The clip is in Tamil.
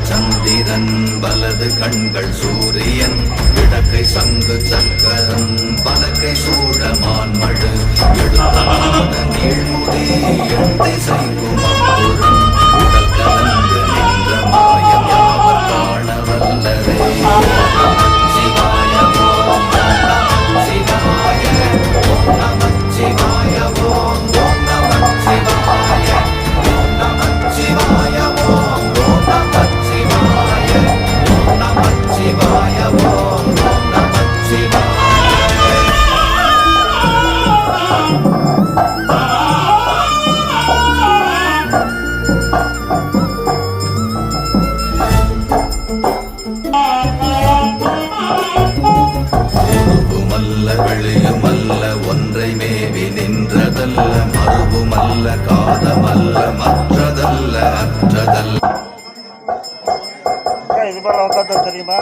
சந்திரன் வலது கண்கள் சூரியன் இடக்கை சங்கு சக்கரம் பலக்கை சூழமான் மழு எழுத்தான நீழ்முடி திசை குமப்புறம் உடல் கலந்து நின்ற மாயம் யாவர் காண வல்லரே சிவாய ஓம் நம சிவாய ஓம் நம சிவாய ஓம் நம சிவாய ஓம் நம சிவாய ஓம் நம சிவாய ஓம் நம சிவாய ஓம் நம சிவாய வெளியுமல்ல ஒன்றை மேவி நின்றதல்ல மறுவுமல்ல காதமல்ல மற்றதல்ல அற்றதல்ல இது போல தெரியுமா?